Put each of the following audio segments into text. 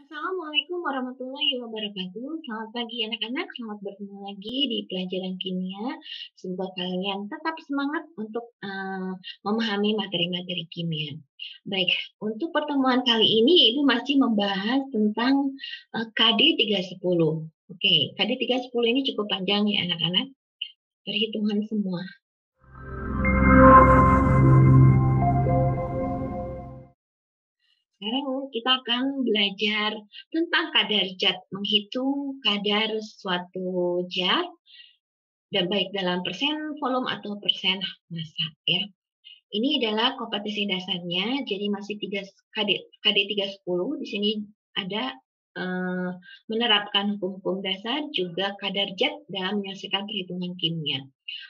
Assalamualaikum warahmatullahi wabarakatuh. Selamat pagi anak-anak, selamat bertemu lagi di pelajaran kimia. Semoga kalian tetap semangat untuk memahami materi-materi kimia. Baik, untuk pertemuan kali ini Ibu masih membahas tentang KD 310. Oke, KD 310 ini cukup panjang ya anak-anak. Perhitungan semua. Sekarang kita akan belajar tentang kadar zat, menghitung kadar suatu zat, dan baik dalam persen volume atau persen massa ya. Ini adalah kompetensi dasarnya, jadi masih 3 KD 310. Di sini ada menerapkan hukum-hukum dasar, juga kadar zat dalam menyelesaikan perhitungan kimia.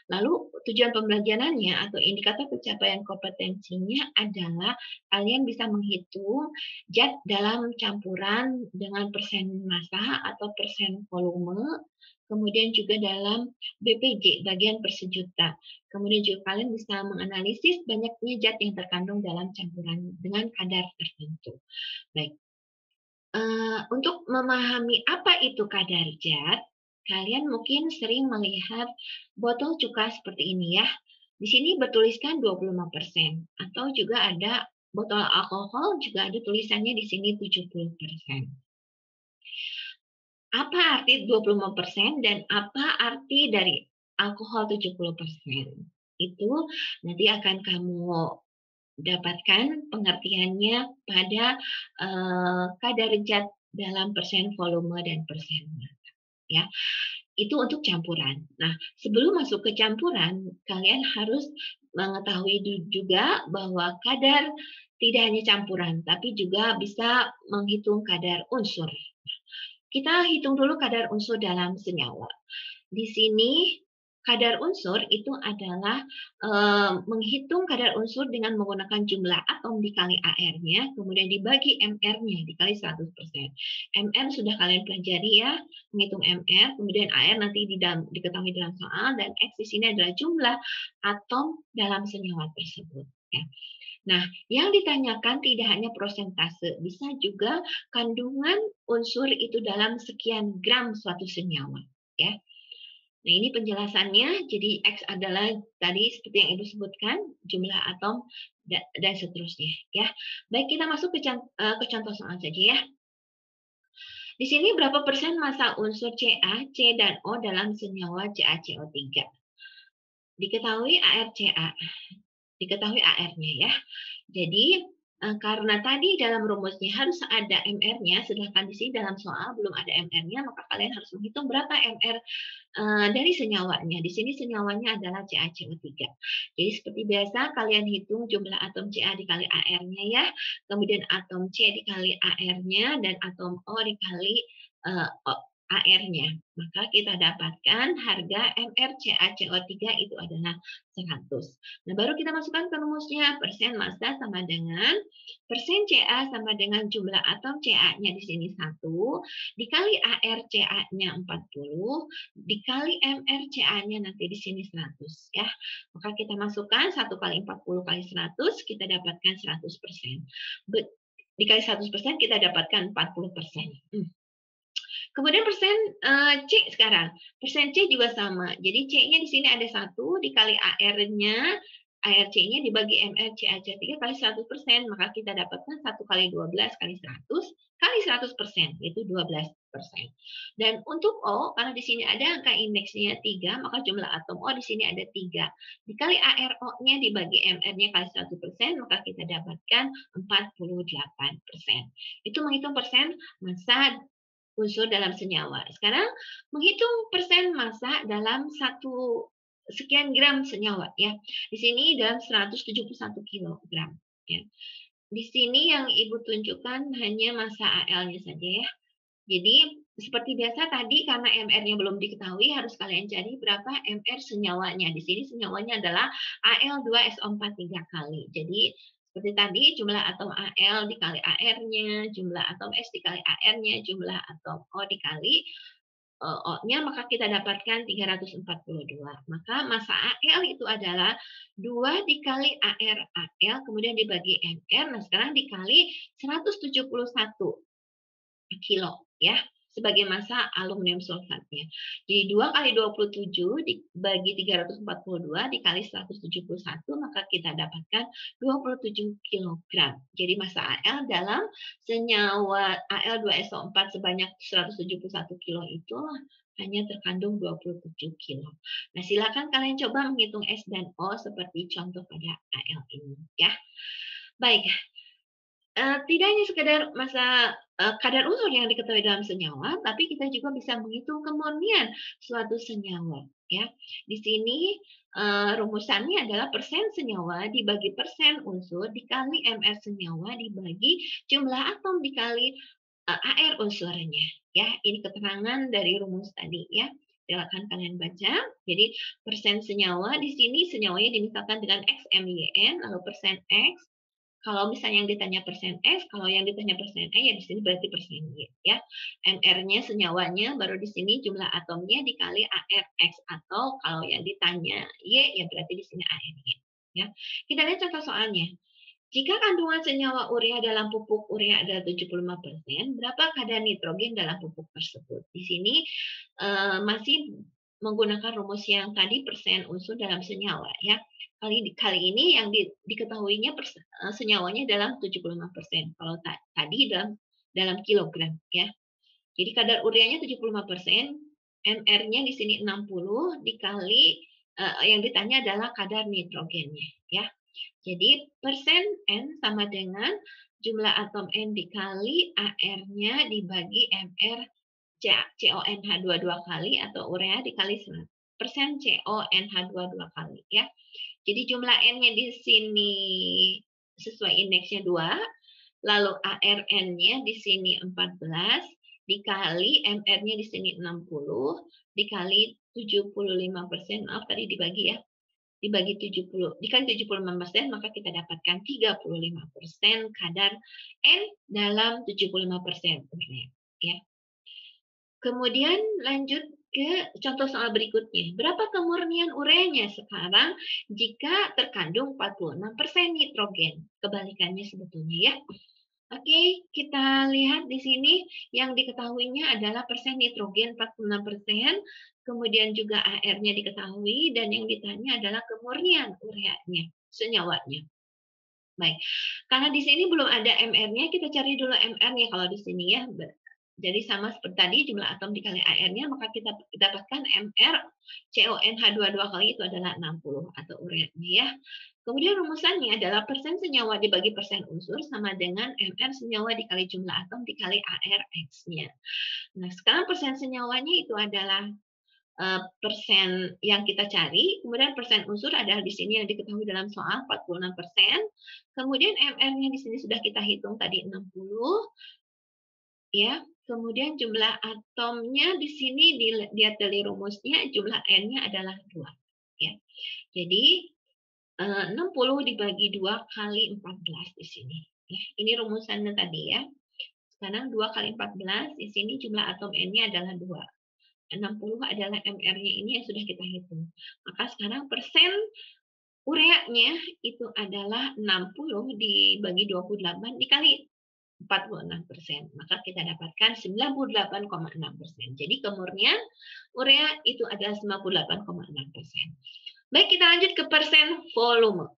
Lalu tujuan pembelajarannya atau indikator pencapaian kompetensinya adalah kalian bisa menghitung zat dalam campuran dengan persen massa atau persen volume, kemudian juga dalam BPJ, bagian per sejuta. Kemudian juga kalian bisa menganalisis banyaknya zat yang terkandung dalam campuran dengan kadar tertentu. Baik, untuk memahami apa itu kadar zat, kalian mungkin sering melihat botol cuka seperti ini ya. Di sini bertuliskan 25%, atau juga ada botol alkohol juga ada tulisannya di sini 70%. Apa arti 25% dan apa arti dari alkohol 70%? Itu nanti akan kamu dapatkan pengertiannya pada kadar zat dalam persen volume dan persen massa ya. Itu untuk campuran. Nah, sebelum masuk ke campuran, kalian harus mengetahui juga bahwa kadar tidak hanya campuran, tapi juga bisa menghitung kadar unsur. Kita hitung dulu kadar unsur dalam senyawa. Di sini kadar unsur itu adalah menghitung kadar unsur dengan menggunakan jumlah atom dikali AR-nya, kemudian dibagi MR-nya dikali 100%. MR sudah kalian pelajari ya, menghitung MR, kemudian AR nanti diketahui dalam soal, dan X di sini adalah jumlah atom dalam senyawa tersebut. Ya. Nah, yang ditanyakan tidak hanya prosentase, bisa juga kandungan unsur itu dalam sekian gram suatu senyawa. Ya. Nah, ini penjelasannya. Jadi X adalah tadi seperti yang Ibu sebutkan, jumlah atom dan seterusnya. Ya, baik, kita masuk ke contoh soal saja ya. Di sini berapa persen massa unsur Ca, C, dan O dalam senyawa CaCO3? Diketahui ArCa. Diketahui AR-nya ya. Jadi karena tadi dalam rumusnya harus ada MR-nya, sedangkan di sini dalam soal belum ada MR-nya, maka kalian harus menghitung berapa MR dari senyawanya. Di sini senyawanya adalah CaCO3. Jadi seperti biasa kalian hitung jumlah atom Ca dikali AR-nya ya, kemudian atom C dikali AR-nya, dan atom O dikali AR-nya. Maka kita dapatkan harga MrCaCO3 itu adalah 100. Nah, baru kita masukkan ke rumusnya. Persen massa sama dengan persen Ca sama dengan jumlah atom Ca-nya di sini 1, dikali ArCa-nya 40, dikali MrCa-nya nanti di sini 100 ya. Maka kita masukkan 1 kali 40 kali 100, kita dapatkan 100%. Dikali 100% kita dapatkan 40%. Kemudian persen C sekarang. Persen C juga sama. Jadi C-nya di sini ada 1 dikali AR-nya, ARC-nya dibagi MrCaCO3 kali 100%, maka kita dapatkan 1 kali 12 kali 100 kali 100%, yaitu 12%. Dan untuk O, karena di sini ada angka indeksnya 3, maka jumlah atom O di sini ada 3. Dikali ARO-nya dibagi MR-nya kali 100%, maka kita dapatkan 48%. Itu menghitung persen massa unsur dalam senyawa. Sekarang menghitung persen massa dalam sekian gram senyawa ya. Di sini dalam 171 kilogram ya. Di sini yang Ibu tunjukkan hanya massa AL-nya saja ya. Jadi seperti biasa tadi, karena MR-nya belum diketahui, harus kalian cari berapa MR senyawanya. Di sini senyawanya adalah Al2SO4 3 kali. Jadi seperti tadi, jumlah atom Al dikali AR-nya, jumlah atom S dikali AR-nya, jumlah atom O dikali O-nya, maka kita dapatkan 342. Maka massa Al itu adalah 2 dikali AR, kemudian dibagi MR, nah sekarang dikali 171. kilo ya sebagai massa aluminium sulfatnya. Jadi 2 kali 27 dibagi 342 dikali 171 maka kita dapatkan 27 kilogram. Jadi massa Al dalam senyawa Al2SO4 sebanyak 171 kilo itulah hanya terkandung 27 kilo. Nah, silakan kalian coba menghitung S dan O seperti contoh pada Al ini ya. Baik, tidak hanya sekedar kadar unsur yang diketahui dalam senyawa, tapi kita juga bisa menghitung kemurnian suatu senyawa. Ya, di sini rumusannya adalah persen senyawa dibagi persen unsur dikali mr senyawa dibagi jumlah atom dikali AR unsurnya. Ya, ini keterangan dari rumus tadi. Ya, silakan kalian baca. Jadi persen senyawa di sini senyawanya dimisalkan dengan X, M, Y, N, lalu persen X. Kalau misalnya yang ditanya persen X, kalau yang ditanya persen E, ya di sini berarti persen Y. Ya. MR-nya senyawanya, baru di sini jumlah atomnya dikali ARX. Atau kalau yang ditanya Y, ya berarti di sini ARY. Ya. Kita lihat contoh soalnya. Jika kandungan senyawa urea dalam pupuk urea adalah 75%, berapa kadar nitrogen dalam pupuk tersebut? Di sini masih menggunakan rumus yang tadi persen unsur dalam senyawa ya. Kali ini yang diketahuinya senyawanya dalam 75%. Kalau tadi dalam kilogram ya. Jadi kadar ureanya 75%, MR-nya di sini 60 dikali yang ditanya adalah kadar nitrogennya ya. Jadi persen N sama dengan jumlah atom N dikali AR-nya dibagi MR CONH2 dua kali atau urea dikali 100 persen CONH2 dua kali ya. Jadi jumlah N-nya di sini sesuai indeksnya 2, lalu ARN-nya di sini 14 dikali MR-nya di sini 60 dikali 75%, maaf tadi dibagi ya. Dibagi 70 dikali 75% maka kita dapatkan 35% kadar N dalam 75% urea ya. Kemudian lanjut ke contoh soal berikutnya. Berapa kemurnian ureanya sekarang jika terkandung 46% nitrogen? Kebalikannya sebetulnya ya. Oke, kita lihat di sini yang diketahuinya adalah persen nitrogen 46%, kemudian juga AR-nya diketahui, dan yang ditanya adalah kemurnian ureanya, senyawanya. Baik, karena di sini belum ada MR-nya, kita cari dulu MR-nya kalau di sini ya. Jadi sama seperti tadi jumlah atom dikali AR-nya, maka kita dapatkan MR CONH2 dua kali itu adalah 60 atau ureanya ya. Kemudian rumusannya adalah persen senyawa dibagi persen unsur sama dengan MR senyawa dikali jumlah atom dikali ARX-nya. Nah, sekarang persen senyawanya itu adalah persen yang kita cari, kemudian persen unsur adalah di sini yang diketahui dalam soal 46%, kemudian MR-nya di sini sudah kita hitung tadi 60, ya. Kemudian jumlah atomnya di sini dilihat dari rumusnya jumlah N-nya adalah 2, ya. Jadi 60 dibagi 2 kali 14 di sini. Ya, ini rumusannya tadi ya. Sekarang 2 kali 14, di sini jumlah atom N-nya adalah 2. 60 adalah MR-nya ini yang sudah kita hitung. Maka sekarang persen ureanya itu adalah 60 dibagi 28 dikali 46%. Maka kita dapatkan 98,6%. Jadi kemurnian urea itu adalah 98,6%. Baik, kita lanjut ke persen volume.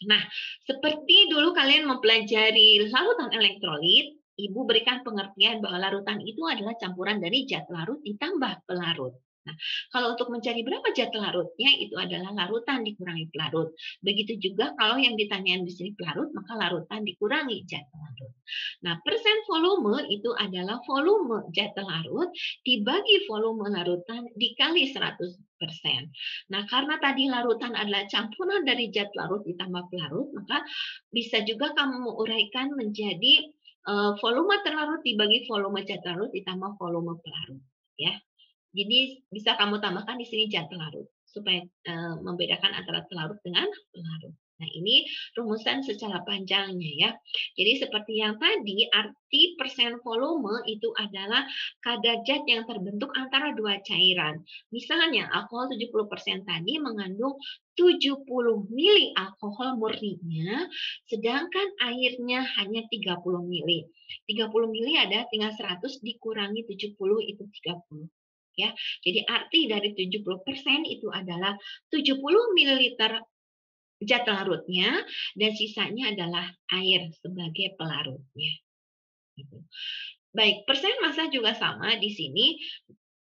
Nah, seperti dulu kalian mempelajari larutan elektrolit, Ibu berikan pengertian bahwa larutan itu adalah campuran dari zat larut ditambah pelarut. Nah, kalau untuk mencari berapa zat larutnya, itu adalah larutan dikurangi pelarut. Begitu juga kalau yang ditanyakan di sini pelarut, maka larutan dikurangi zat larut. Nah, persen volume itu adalah volume zat larut dibagi volume larutan dikali 100%. Nah, karena tadi larutan adalah campuran dari zat larut ditambah pelarut, maka bisa juga kamu uraikan menjadi volume terlarut dibagi volume zat larut ditambah volume pelarut, ya. Jadi bisa kamu tambahkan di sini zat larut supaya membedakan antara terlarut dengan pelarut. Nah, ini rumusan secara panjangnya ya. Jadi seperti yang tadi, arti persen volume itu adalah kadar zat yang terbentuk antara dua cairan. Misalnya, alkohol 70% tadi mengandung 70 mili alkohol murninya, sedangkan airnya hanya 30 mili. 30 mili ada tinggal 100 dikurangi 70 itu 30. Ya, jadi arti dari 70% itu adalah 70 ml zat larutnya, dan sisanya adalah air sebagai pelarutnya. Gitu. Baik, persen massa juga sama di sini,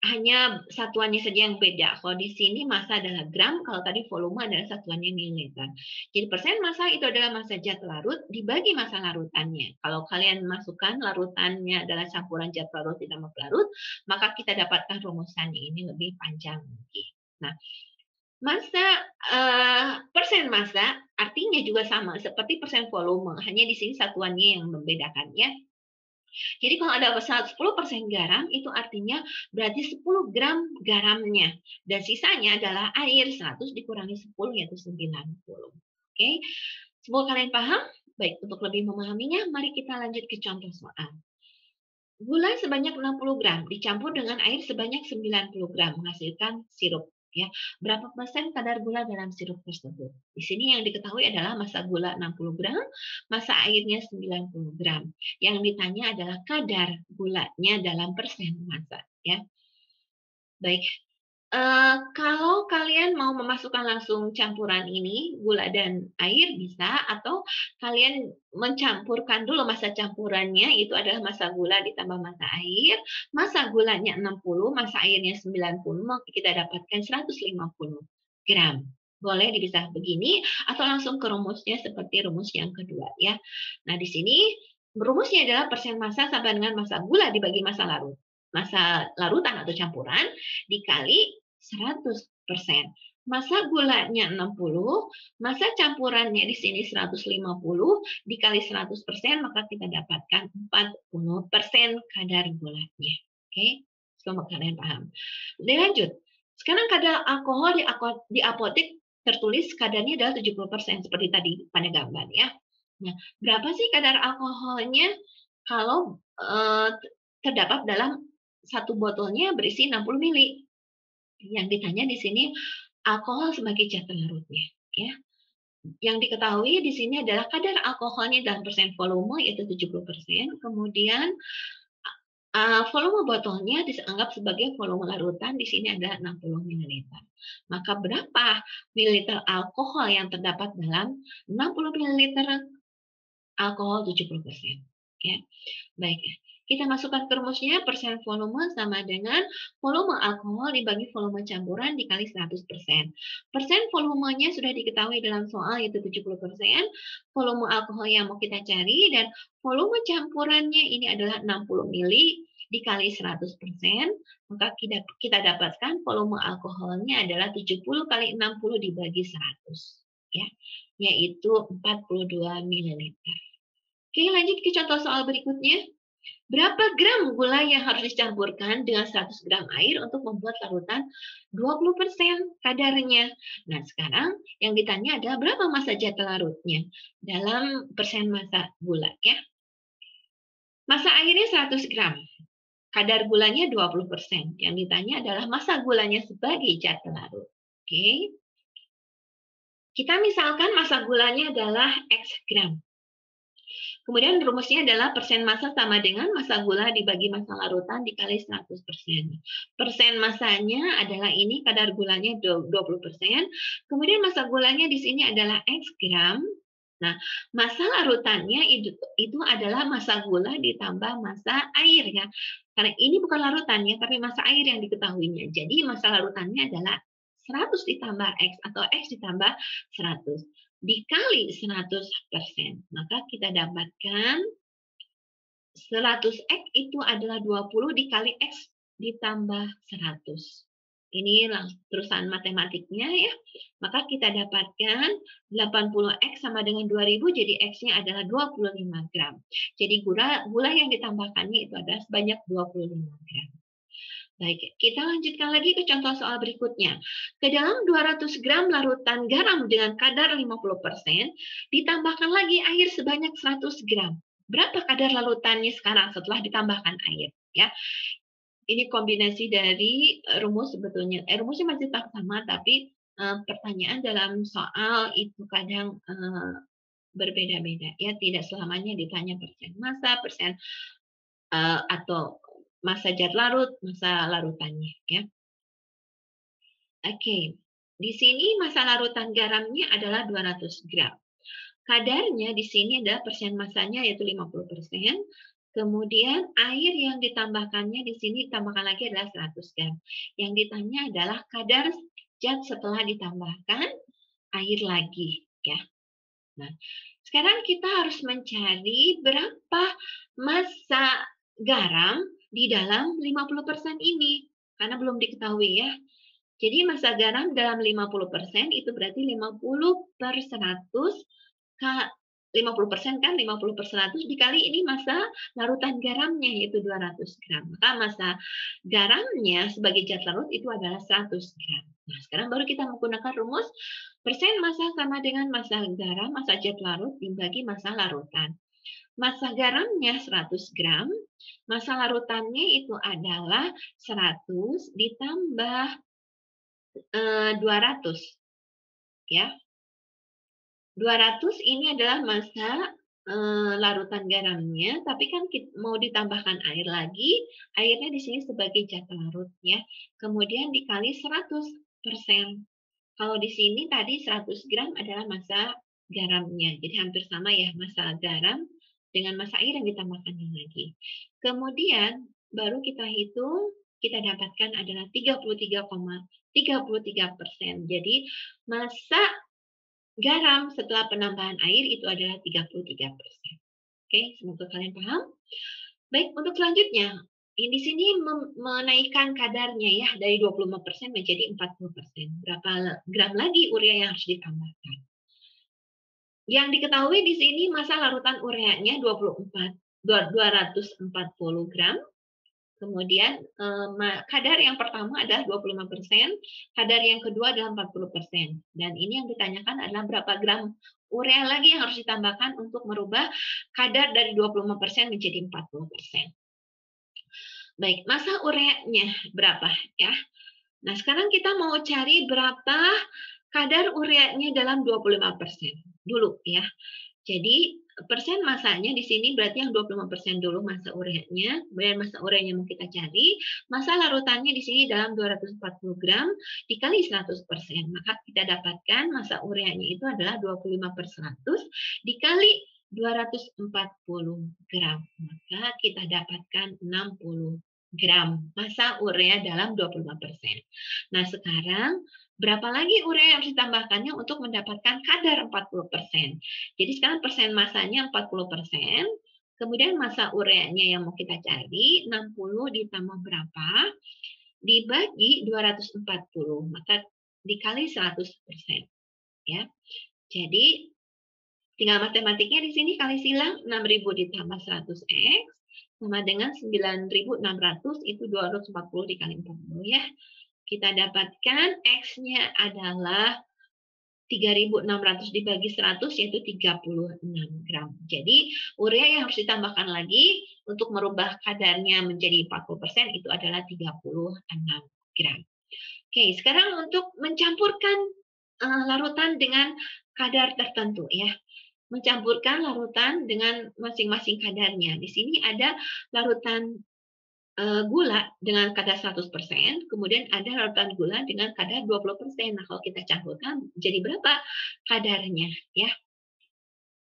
hanya satuannya saja yang beda. Kalau di sini massa adalah gram, kalau tadi volume adalah satuannya mililiter. Jadi persen massa itu adalah massa zat larut dibagi massa larutannya. Kalau kalian masukkan larutannya adalah campuran zat larut ditambah pelarut, maka kita dapatkan rumusannya ini lebih panjang lagi. Nah, persen massa artinya juga sama seperti persen volume, hanya di sini satuannya yang membedakan ya. Jadi kalau ada 10% garam itu artinya berarti 10 gram garamnya, dan sisanya adalah air 100 dikurangi 10 yaitu 90. Oke. Semoga kalian paham. Baik, untuk lebih memahaminya mari kita lanjut ke contoh soal. Gula sebanyak 60 gram dicampur dengan air sebanyak 90 gram menghasilkan sirup. Ya, berapa persen kadar gula dalam sirup tersebut? Di sini yang diketahui adalah massa gula 60 gram, massa airnya 90 gram. Yang ditanya adalah kadar gulanya dalam persen massa. Ya, baik. Kalau kalian mau memasukkan langsung campuran ini, gula dan air bisa, atau kalian mencampurkan dulu massa campurannya, itu adalah massa gula ditambah massa air, massa gulanya 60, massa airnya 90, maka kita dapatkan 150 gram. Boleh dipisah begini, atau langsung ke rumusnya seperti rumus yang kedua ya. Nah, di sini rumusnya adalah persen massa sama dengan massa gula dibagi massa larut. Massa larutan atau campuran dikali 100%. Massa gulanya 60, massa campurannya di sini 150 dikali 100%, maka kita dapatkan 40% kadar gulanya. Oke, semoga kalian paham. Lanjut. Sekarang kadar alkohol di apotek tertulis kadarnya adalah 70% seperti tadi pada gambar ya. Nah, berapa sih kadar alkoholnya kalau terdapat dalam satu botolnya berisi 60 mili? Yang ditanya di sini alkohol sebagai zat larutnya, ya. Yang diketahui di sini adalah kadar alkoholnya dalam persen volume yaitu 70%, kemudian volume botolnya dianggap sebagai volume larutan di sini adalah 60 ml. Maka berapa mililiter alkohol yang terdapat dalam 60 ml alkohol 70%? Ya. Baik. Kita masukkan ke rumusnya, persen volume sama dengan volume alkohol dibagi volume campuran dikali 100%. Persen volumenya sudah diketahui dalam soal yaitu 70%, volume alkohol yang mau kita cari, dan volume campurannya ini adalah 60 mili dikali 100%, maka kita dapatkan volume alkoholnya adalah 70 kali 60 dibagi 100, ya, yaitu 42 ml. Oke, lanjut ke contoh soal berikutnya. Berapa gram gula yang harus dicampurkan dengan 100 gram air untuk membuat larutan 20% kadarnya? Nah, sekarang yang ditanya adalah berapa massa zat larutnya dalam persen massa gula ya. Massa airnya 100 gram. Kadar gulanya 20%. Yang ditanya adalah massa gulanya sebagai zat larut. Oke. Kita misalkan massa gulanya adalah X gram. Kemudian rumusnya adalah persen massa sama dengan massa gula dibagi massa larutan dikali 100%. Persen massanya adalah ini, kadar gulanya 20%. Kemudian massa gulanya di sini adalah X gram. Nah, massa larutannya itu adalah massa gula ditambah massa air ya. Karena ini bukan larutannya, tapi massa air yang diketahuinya. Jadi massa larutannya adalah 100 ditambah X atau X ditambah 100. Dikali 100%, maka kita dapatkan 100X itu adalah 20 dikali X ditambah 100. Ini terusan matematiknya ya. Maka kita dapatkan 80X sama dengan 2000, jadi X-nya adalah 25 gram. Jadi gula yang ditambahkannya itu adalah sebanyak 25 gram. Baik, kita lanjutkan lagi ke contoh soal berikutnya. Ke dalam 200 gram larutan garam dengan kadar 50%, ditambahkan lagi air sebanyak 100 gram. Berapa kadar larutannya sekarang setelah ditambahkan air? Ya, ini kombinasi dari rumus sebetulnya. Rumusnya masih tetap sama, tapi pertanyaan dalam soal itu kadang berbeda-beda. Ya, tidak selamanya ditanya persen massa, persen atau masa zat larut, masa larutannya. Ya. Oke, di sini masa larutan garamnya adalah 200 gram. Kadarnya di sini adalah persen masanya yaitu 50%. Kemudian air yang ditambahkannya di sini ditambahkan lagi adalah 100 gram. Yang ditanya adalah kadar zat setelah ditambahkan air lagi, ya. Nah, sekarang kita harus mencari berapa massa garam di dalam 50% ini karena belum diketahui ya. Jadi massa garam dalam 50% itu berarti 50 per 100 50% kan 50 per 100 dikali ini massa larutan garamnya yaitu 200 gram. Maka massa garamnya sebagai zat larut itu adalah 100 gram. Nah, sekarang baru kita menggunakan rumus persen massa sama dengan massa garam, massa zat larut dibagi massa larutan. Massa garamnya 100 gram, massa larutannya itu adalah 100 ditambah 200 ya. 200 ini adalah massa larutan garamnya, tapi kan mau ditambahkan air lagi, airnya di sini sebagai zat larut ya. Kemudian dikali 100%. Kalau di sini tadi 100 gram adalah massa garamnya. Jadi hampir sama ya massa garam dengan massa air yang ditambahkannya lagi. Kemudian baru kita hitung, kita dapatkan adalah 33,33%. Jadi massa garam setelah penambahan air itu adalah 33%. Oke, semoga kalian paham. Baik, untuk selanjutnya, di sini menaikkan kadarnya ya dari 25% menjadi 40%. Berapa gram lagi urea yang harus ditambahkan? Yang diketahui di sini massa larutan ureanya 240 gram. Kemudian kadar yang pertama adalah 25%, kadar yang kedua adalah 40%. Dan ini yang ditanyakan adalah berapa gram urea lagi yang harus ditambahkan untuk merubah kadar dari 25% menjadi 40%. Baik, massa ureanya berapa ya? Nah, sekarang kita mau cari berapa kadar ureanya dalam 25% dulu ya. Jadi persen masanya di sini berarti yang 25% dulu massa ureanya, kemudian massa ureanya mau kita cari, massa larutannya di sini dalam 240 gram dikali 100%, maka kita dapatkan massa ureanya itu adalah 25 per 100 dikali 240 gram, maka kita dapatkan 60 gram massa urea dalam 25%. Nah, sekarang berapa lagi urea yang harus ditambahkannya untuk mendapatkan kadar 40%. Jadi sekarang persen massanya 40%, kemudian massa ureanya yang mau kita cari 60 ditambah berapa? Dibagi 240, maka dikali 100%. Ya. Jadi tinggal matematiknya di sini kali silang 6.000 ditambah 100x sama dengan 9.600 itu 240 dikali 40 ya. Kita dapatkan X-nya adalah 3.600 dibagi 100 yaitu 36 gram. Jadi urea yang harus ditambahkan lagi untuk merubah kadarnya menjadi 40% itu adalah 36 gram. Oke, sekarang untuk mencampurkan larutan dengan kadar tertentu ya. Mencampurkan larutan dengan masing-masing kadarnya. Di sini ada larutan gula dengan kadar 100%, kemudian ada larutan gula dengan kadar 20%. Nah, kalau kita campurkan jadi berapa kadarnya ya?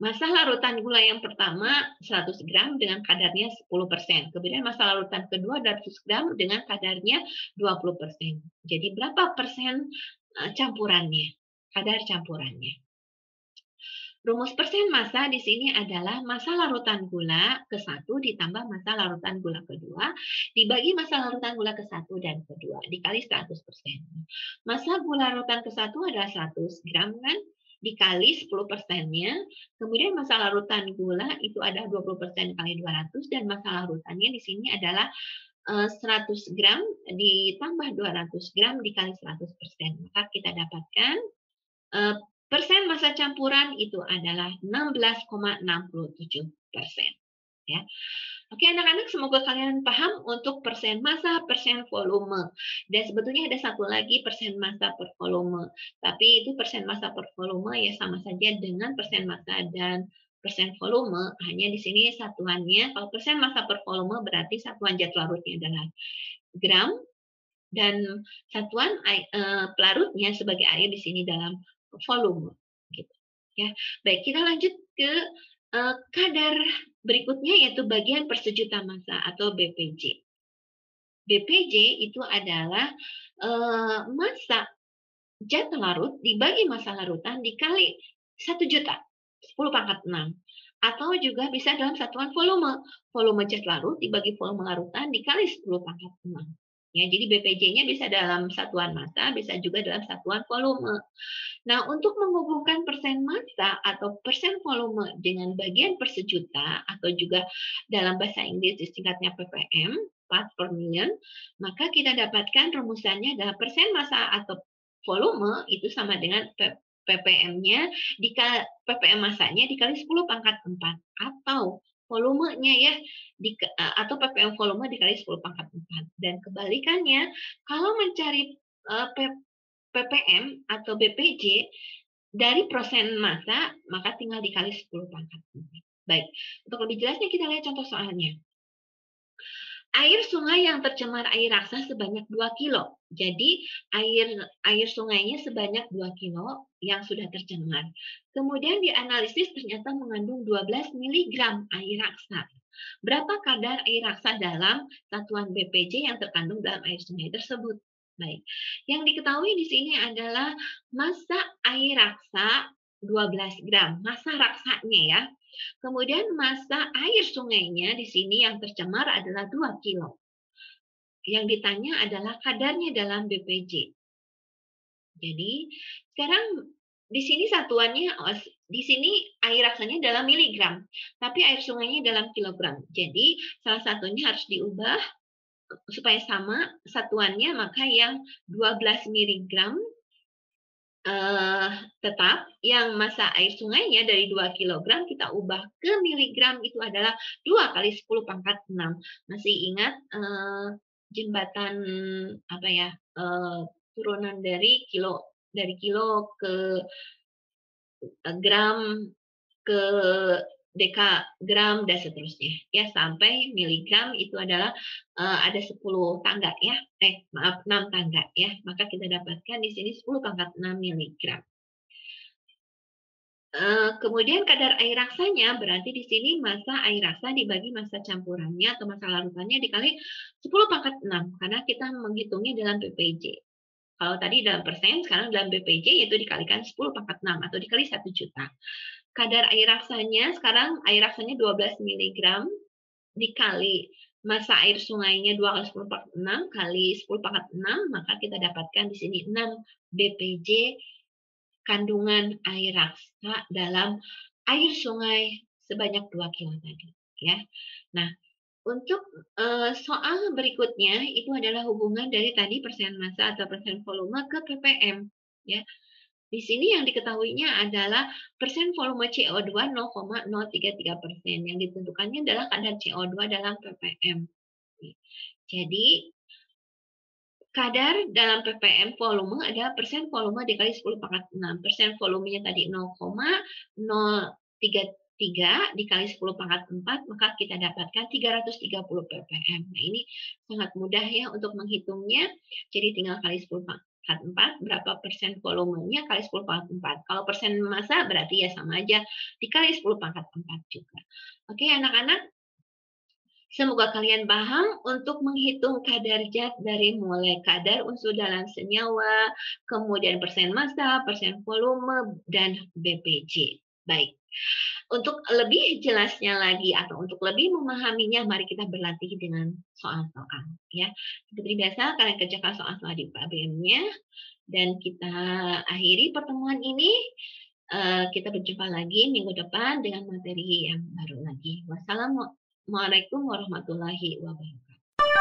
Massa larutan gula yang pertama 100 gram dengan kadarnya 10%. Kemudian massa larutan kedua 200 gram dengan kadarnya 20%. Jadi berapa persen campurannya? Kadar campurannya. Rumus persen massa di sini adalah massa larutan gula ke-1 ditambah massa larutan gula kedua dibagi massa larutan gula ke-1 dan kedua dikali 100%. Massa gula larutan ke-1 adalah 100 gram kan? Dikali 10%-nya, kemudian massa larutan gula itu ada 20% kali 200 dan massa larutannya di sini adalah 100 gram ditambah 200 gram dikali 100%. Maka kita dapatkan persen massa campuran itu adalah 16,67%. Ya. Oke anak-anak, semoga kalian paham untuk persen massa, persen volume. Dan sebetulnya ada satu lagi persen massa per volume. Tapi itu persen massa per volume ya sama saja dengan persen massa dan persen volume. Hanya di sini satuannya, kalau persen massa per volume berarti satuan zat larutnya adalah gram, dan satuan pelarutnya sebagai air di sini dalam volume. Gitu. Ya, baik kita lanjut ke kadar berikutnya yaitu bagian per sejuta massa atau BPJ. BPJ itu adalah massa zat larut dibagi massa larutan dikali 1 juta, 10 pangkat 6. Atau juga bisa dalam satuan volume. Volume zat larut dibagi volume larutan dikali 10 pangkat 6. Ya, jadi BPJ-nya bisa dalam satuan massa, bisa juga dalam satuan volume. Nah, untuk menghubungkan persen massa atau persen volume dengan bagian per sejuta atau juga dalam bahasa Inggris disingkatnya ppm, part per million, maka kita dapatkan rumusannya adalah persen massa atau volume itu sama dengan ppm-nya dikali ppm massanya dikali 10 pangkat 4 atau volumenya ya atau ppm volume dikali 10 pangkat 4. Dan kebalikannya, kalau mencari ppm atau BPJ dari persen massa, maka tinggal dikali 10 pangkat 4. Baik, untuk lebih jelasnya kita lihat contoh soalnya. Air sungai yang tercemar air raksa sebanyak 2 kilo. Jadi air sungainya sebanyak 2 kilo yang sudah tercemar. Kemudian dianalisis ternyata mengandung 12 mg air raksa. Berapa kadar air raksa dalam satuan BPJ yang terkandung dalam air sungai tersebut? Baik. Yang diketahui di sini adalah massa air raksa 12 gram, massa raksanya ya. Kemudian massa air sungainya di sini yang tercemar adalah 2 kilo. Yang ditanya adalah kadarnya dalam BPJ. Jadi, sekarang di sini satuannya, di sini air raksanya dalam miligram, tapi air sungainya dalam kilogram. Jadi, salah satunya harus diubah supaya sama satuannya, maka yang 12 miligram tetap yang massa air sungainya dari 2 kg kita ubah ke miligram itu adalah 2 kali 10 pangkat 6. Masih ingat jembatan apa ya? Turunan dari kilo ke gram ke dekagram dan seterusnya ya sampai miligram itu adalah ada 10 tangga ya. Maaf 6 tangga ya. Maka kita dapatkan di sini 10 pangkat 6 miligram. Kemudian kadar air raksanya berarti di sini massa air raksa dibagi massa campurannya atau massa larutannya dikali 10 pangkat 6 karena kita menghitungnya dalam BPJ. Kalau tadi dalam persen, sekarang dalam BPJ yaitu dikalikan 10 pangkat 6 atau dikali 1 juta. Kadar air raksanya sekarang air raksanya 12 mg dikali massa air sungainya 2 kali 10 pangkat 6 kali 10 pangkat 6 maka kita dapatkan di sini 6 BPJ kandungan air raksa dalam air sungai sebanyak 2 kilo tadi ya. Nah, untuk soal berikutnya itu adalah hubungan dari tadi persen massa atau persen volume ke ppm ya. Di sini yang diketahuinya adalah persen volume CO2 0,033%. Yang ditentukannya adalah kadar CO2 dalam ppm. Jadi kadar dalam ppm volume adalah persen volume dikali 10 pangkat 6. Persen volumenya tadi 0,033 dikali 10 pangkat 4, maka kita dapatkan 330 ppm. Nah, ini sangat mudah ya untuk menghitungnya. Jadi tinggal kali 10 pangkat 4, berapa persen volumenya kali 10 pangkat 4. Kalau persen massa berarti ya sama aja, dikali 10 pangkat 4 juga. Oke anak-anak, semoga kalian paham untuk menghitung kadar zat dari mulai kadar unsur dalam senyawa, kemudian persen massa, persen volume, dan BPJ. Baik. Untuk lebih jelasnya lagi atau untuk lebih memahaminya, mari kita berlatih dengan soal-soal. Ya, seperti biasa kalian kerjakan soal-soal di KBM-nya dan kita akhiri pertemuan ini. Kita berjumpa lagi minggu depan dengan materi yang baru lagi. Wassalamualaikum warahmatullahi wabarakatuh.